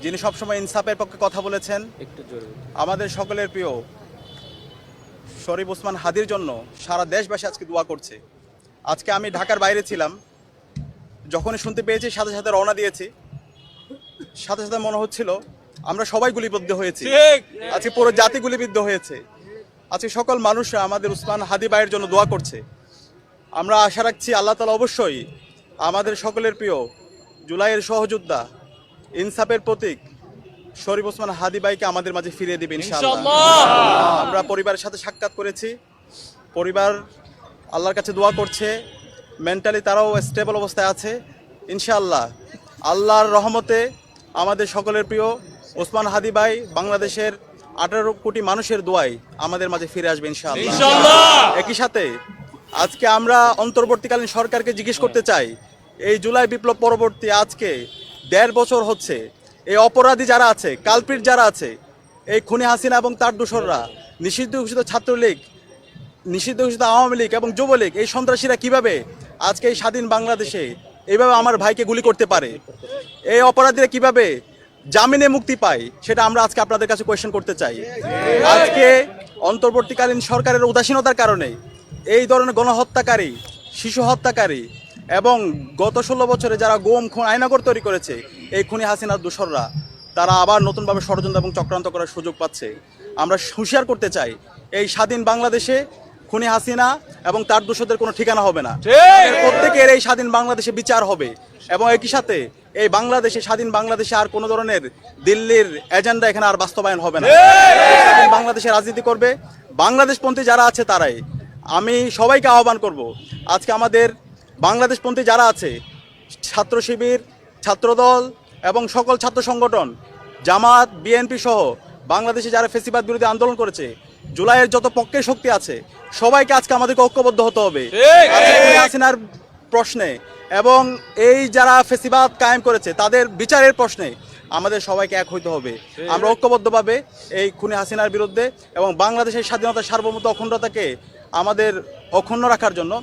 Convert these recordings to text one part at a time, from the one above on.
যিনি সবসময় ইনসাফের পক্ষে কথা বলেছেন, আমাদের সকলের প্রিয় শরীফ ওসমান হাদির জন্য সারা দেশবাসী আজকে দোয়া করছে। আজকে আমি ঢাকার বাইরে ছিলাম, যখনই শুনতে পেয়েছি সাথে সাথে রওনা দিয়েছি। সাথে সাথে মনে হচ্ছিল আমরা সবাই গুলিবিদ্ধ হয়েছি, আজকে পুরো জাতি গুলিবিদ্ধ হয়েছে। আজকে সকল মানুষরা আমাদের ওসমান হাদি ভাইয়ের জন্য দোয়া করছে। আমরা আশা রাখছি আল্লাহ তাআলা অবশ্যই আমাদের সকলের প্রিয় জুলাইয়ের সহযোদ্ধা, ইনসাফের প্রতীক শরীফ ওসমান হাদি ভাইকে আমাদের মাঝে ফিরিয়ে দিবে ইনশাআল্লাহ। আমরা পরিবারের সাথে সাক্ষাৎ করেছি, পরিবার আল্লাহর কাছে দোয়া করছে, মেন্টালি তারাও স্টেবল অবস্থায় আছে ইনশাআল্লাহ। আল্লাহর রহমতে আমাদের সকলের প্রিয় ওসমান হাদি ভাই বাংলাদেশের 18 কোটি মানুষের দোয়ায় আমাদের মাঝে ফিরে আসবে ইনশাআল্লাহ। একই সাথে আজকে আমরা অন্তর্বর্তীকালীন সরকারকে জিজ্ঞেস করতে চাই, এই জুলাই বিপ্লব পরবর্তী আজকে 1.5 বছর হচ্ছে, এই অপরাধী যারা আছে, কালপ্রিট যারা আছে, এই খুনি হাসিনা এবং তার দোসররা, নিষিদ্ধ ঘোষিত ছাত্রলীগ, নিষিদ্ধ ঘোষিত আওয়ামী লীগ এবং যুবলীগ, এই সন্ত্রাসীরা কিভাবে আজকে এই স্বাধীন বাংলাদেশে এইভাবে আমার ভাইকে গুলি করতে পারে, এই অপরাধীরা কিভাবে জামিনে মুক্তি পায়, সেটা আমরা আজকে আপনাদের কাছে কোয়েশ্চেন করতে চাই। আজকে অন্তর্বর্তীকালীন সরকারের উদাসীনতার কারণে এই ধরনের গণহত্যাকারী, শিশু হত্যাকারী এবং গত 16 বছরে যারা গুম খুন আয়নাগর তৈরি করেছে, এই খুনি হাসিনার দোসররা তারা আবার নতুনভাবে ষড়যন্ত্র এবং চক্রান্ত করার সুযোগ পাচ্ছে। আমরা হুঁশিয়ার করতে চাই, এই স্বাধীন বাংলাদেশে খুনি হাসিনা এবং তার দোষদের কোনো ঠিকানা হবে না। প্রত্যেকের এই স্বাধীন বাংলাদেশে বিচার হবে এবং একই সাথে এই বাংলাদেশে, স্বাধীন বাংলাদেশে আর কোনো ধরনের দিল্লির এজেন্ডা এখানে আর বাস্তবায়ন হবে না। স্বাধীন বাংলাদেশে রাজনীতি করবে বাংলাদেশপন্থী যারা আছে তারাই। আমি সবাইকে আহ্বান করব, আজকে আমাদের বাংলাদেশপন্থী যারা আছে, ছাত্র শিবির, ছাত্রদল এবং সকল ছাত্র সংগঠন, জামাত, বিএনপি সহ বাংলাদেশে যারা ফ্যাসিবাদ বিরোধী আন্দোলন করেছে, জুলাইয়ের যত পক্ষের শক্তি আছে, সবাইকে আজকে আমাদেরকে ঐক্যবদ্ধ হতে হবে হাসিনার প্রশ্নে এবং এই যারা ফ্যাসিবাদ কায়েম করেছে তাদের বিচারের প্রশ্নে আমাদের সবাইকে এক হইতে হবে। আমরা ঐক্যবদ্ধভাবে এই খুনি হাসিনার বিরুদ্ধে এবং বাংলাদেশের স্বাধীনতা, সার্বভৌমত্ব, অখণ্ডতাকে আমাদের অক্ষুণ্ণ রাখার জন্য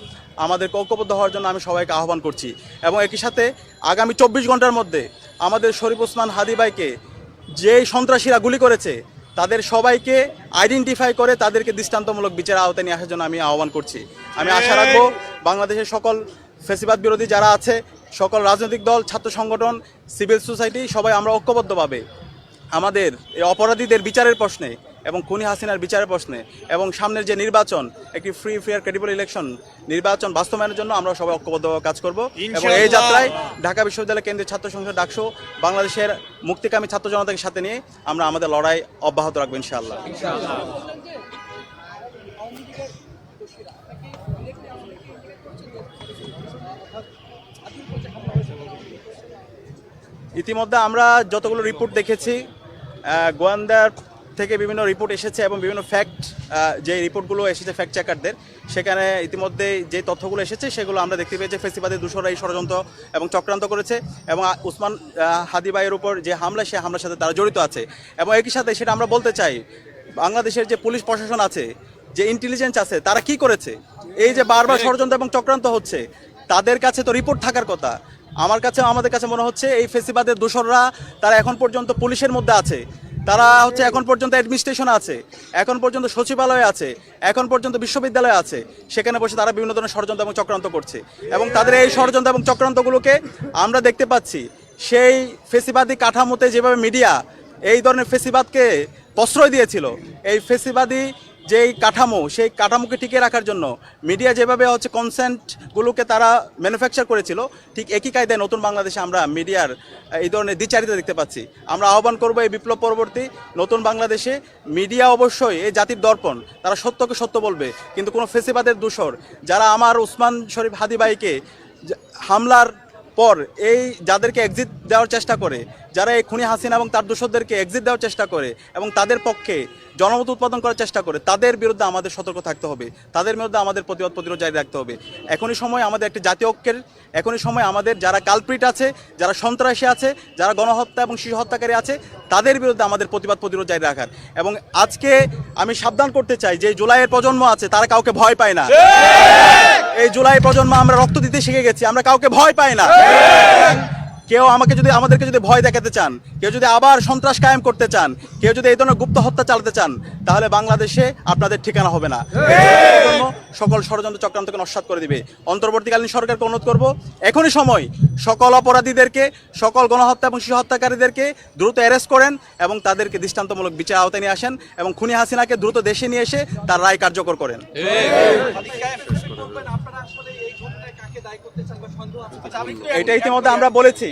আমাদেরকে ঐক্যবদ্ধ হওয়ার জন্য আমি সবাইকে আহ্বান করছি। এবং একই সাথে আগামী 24 ঘন্টার মধ্যে আমাদের শরীফ ওসমান হাদি ভাইকে যেই সন্ত্রাসীরা গুলি করেছে তাদের সবাইকে আইডেন্টিফাই করে তাদেরকে দৃষ্টান্তমূলক বিচারের আওতায় নিয়ে আসার জন্য আমি আহ্বান করছি। আমি আশা রাখবো বাংলাদেশের সকল ফ্যাসিবাদ বিরোধী যারা আছে, সকল রাজনৈতিক দল, ছাত্র সংগঠন, সিভিল সোসাইটি, সবাই আমরা ঐক্যবদ্ধভাবে আমাদের এই অপরাধীদের বিচারের প্রশ্নে এবং খুনি হাসিনার বিচারের প্রশ্নে এবং সামনের যে নির্বাচন, একটি ফ্রি, ফেয়ার, ক্রেডিবল ইলেকশন নির্বাচন বাস্তবায়নের জন্য আমরা সবাই ঐক্যবদ্ধভাবে কাজ করব। এবং এই যাত্রায় ঢাকা বিশ্ববিদ্যালয় কেন্দ্রীয় ছাত্র সংসদ, ডাকসু, বাংলাদেশের মুক্তিকামী ছাত্র জনতাকে সাথে নিয়ে আমরা আমাদের লড়াই অব্যাহত রাখবো ইনশাআল্লাহ। ইতিমধ্যে আমরা যতগুলো রিপোর্ট দেখেছি, গোয়েন্দার থেকে বিভিন্ন রিপোর্ট এসেছে এবং বিভিন্ন ফ্যাক্ট, যে রিপোর্টগুলো এসেছে ফ্যাক্ট চেকারদের, সেখানে ইতিমধ্যে যে তথ্যগুলো এসেছে সেগুলো আমরা দেখতে পেয়েছি ফ্যাসিবাদের দোসররা এই ষড়যন্ত্র এবং চক্রান্ত করেছে এবং ওসমান হাদি ভাইয়ের উপর যে হামলা, সে হামলার সাথে তারা জড়িত আছে। এবং একই সাথে সেটা আমরা বলতে চাই, বাংলাদেশের যে পুলিশ প্রশাসন আছে, যে ইন্টেলিজেন্স আছে, তারা কি করেছে? এই যে বারবার ষড়যন্ত্র এবং চক্রান্ত হচ্ছে, তাদের কাছে তো রিপোর্ট থাকার কথা। আমাদের কাছে মনে হচ্ছে এই ফ্যাসিবাদের দোসররা তারা এখন পর্যন্ত পুলিশের মধ্যে আছে, তারা হচ্ছে এখন পর্যন্ত অ্যাডমিনিস্ট্রেশন আছে, এখন পর্যন্ত সচিবালয় আছে, এখন পর্যন্ত বিশ্ববিদ্যালয় আছে, সেখানে বসে তারা বিভিন্ন ধরনের ষড়যন্ত্র এবং চক্রান্ত করছে। এবং তাদের এই ষড়যন্ত্র এবং চক্রান্তগুলোকে আমরা দেখতে পাচ্ছি সেই ফ্যাসিবাদী কাঠামোতে যেভাবে মিডিয়া এই ধরনের ফ্যাসিবাদকে প্রশ্রয় দিয়েছিল, এই ফ্যাসিবাদী যেই কাঠামো, সেই কাঠামোকে টিকিয়ে রাখার জন্য মিডিয়া যেভাবে হচ্ছে কনসেন্টগুলোকে তারা ম্যানুফ্যাকচার করেছিল, ঠিক একই কায়দায় নতুন বাংলাদেশে আমরা মিডিয়ার এই ধরনের দ্বিচারিতা দেখতে পাচ্ছি। আমরা আহ্বান করব এই বিপ্লব পরবর্তী নতুন বাংলাদেশে মিডিয়া অবশ্যই এই জাতির দর্পণ, তারা সত্যকে সত্য বলবে, কিন্তু কোনো ফ্যাসিবাদের দোসর যারা আমার ওসমান শরীফ হাদি ভাইকে হামলার পর এই যাদেরকে এক্সিট দেওয়ার চেষ্টা করে, যারা এই খুনি হাসিনা এবং তার দোসরদেরকে এক্সিট দেওয়ার চেষ্টা করে এবং তাদের পক্ষে জনমত উৎপাদন করার চেষ্টা করে, তাদের বিরুদ্ধে আমাদের সতর্ক থাকতে হবে, তাদের বিরুদ্ধে আমাদের প্রতিরোধ জারি রাখতে হবে। এখনই সময় আমাদের একটি জাতীয় ঐক্যের, এখনই সময় আমাদের যারা কালপ্রিট আছে, যারা সন্ত্রাসী আছে, যারা গণহত্যা এবং শিশু হত্যাকারী আছে, তাদের বিরুদ্ধে আমাদের প্রতিরোধ জারি রাখার। এবং আজকে আমি সাবধান করতে চাই যে জুলাইয়ের প্রজন্ম আছে, তারা কাউকে ভয় পায় না। এই জুলাই প্রজন্ম আমরা রক্ত দিতে শিখে গেছি, আমরা কাউকে ভয় পাই না। কেউ আমাদেরকে যদি ভয় দেখাতে চান, কেউ যদি আবার সন্ত্রাস কায়েম করতে চান, কেউ যদি এই ধরনের গুপ্ত হত্যা চালাতে চান, তাহলে বাংলাদেশে আপনাদের ঠিকানা হবে না। এর জন্য সকল ষড়যন্ত্র চক্রান্তকে নস্যাৎ করে দিবে। অন্তর্বর্তীকালীন সরকারকে অনুরোধ করব, এখনই সময় সকল অপরাধীদেরকে, সকল গণহত্যা এবং শিশু হত্যাকারীদেরকে দ্রুত অ্যারেস্ট করেন এবং তাদেরকে দৃষ্টান্তমূলক বিচার আওতায় নিয়ে আসেন এবং খুনি হাসিনাকে দ্রুত দেশে নিয়ে এসে তার রায় কার্যকর করেন। এটা ইতিমধ্যে আমরা বলেছি,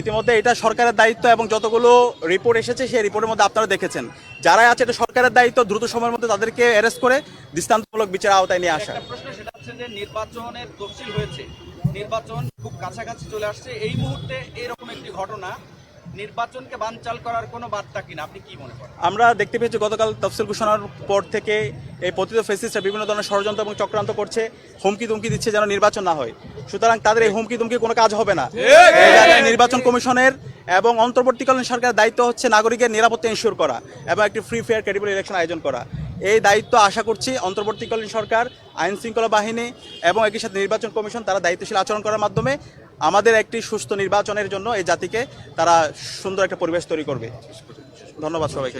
ইতিমধ্যে এটা সরকারের দায়িত্ব এবং যতগুলো রিপোর্ট এসেছে সেই রিপোর্টের মধ্যে আপনারা দেখেছেন, যারা আছে এটা সরকারের দায়িত্ব দ্রুত সময়ের মধ্যে তাদেরকে অ্যারেস্ট করে দৃষ্টান্তমূলক বিচার আওতায় নিয়ে আসা। একটা প্রশ্ন, সেটা হচ্ছে যে নির্বাচনের তফসিল হয়েছে, নির্বাচন খুব কাছাকাছি চলে আসছে, এই মুহূর্তে এরকম একটি ঘটনা নির্বাচনকে বানচাল করার কোনো বার্তা কিনা, আপনি কি মনে করেন? আমরা দেখতে পেয়েছি গতকাল তফসিল ঘোষণার পর থেকে এই পতিত ফেসিস্টরা বিভিন্ন ধরনের ষড়যন্ত্র এবং চক্রান্ত করছে, হুমকি তুমকি দিচ্ছে যেন নির্বাচন না হয়। সুতরাং তাদের এই হুমকি তুমকি কোনো কাজ হবে না। এই জায়গায় নির্বাচন কমিশনের এবং অন্তর্বর্তীকালীন সরকারের দায়িত্ব হচ্ছে নাগরিকের নিরাপত্তা ইনশিওর করা এবং একটি ফ্রি ফেয়ার ক্রেডিবল ইলেকশন আয়োজন করা। এই দায়িত্ব আশা করছি অন্তর্বর্তীকালীন সরকার, আইন শৃঙ্খলা বাহিনী এবং একই সাথে নির্বাচন কমিশন তারা দায়িত্বশীল আচরণ করার মাধ্যমে আমাদের একটি সুস্থ নির্বাচনের জন্য এই জাতিকে তারা সুন্দর একটা পরিবেশ তৈরি করবে। ধন্যবাদ সবাইকে।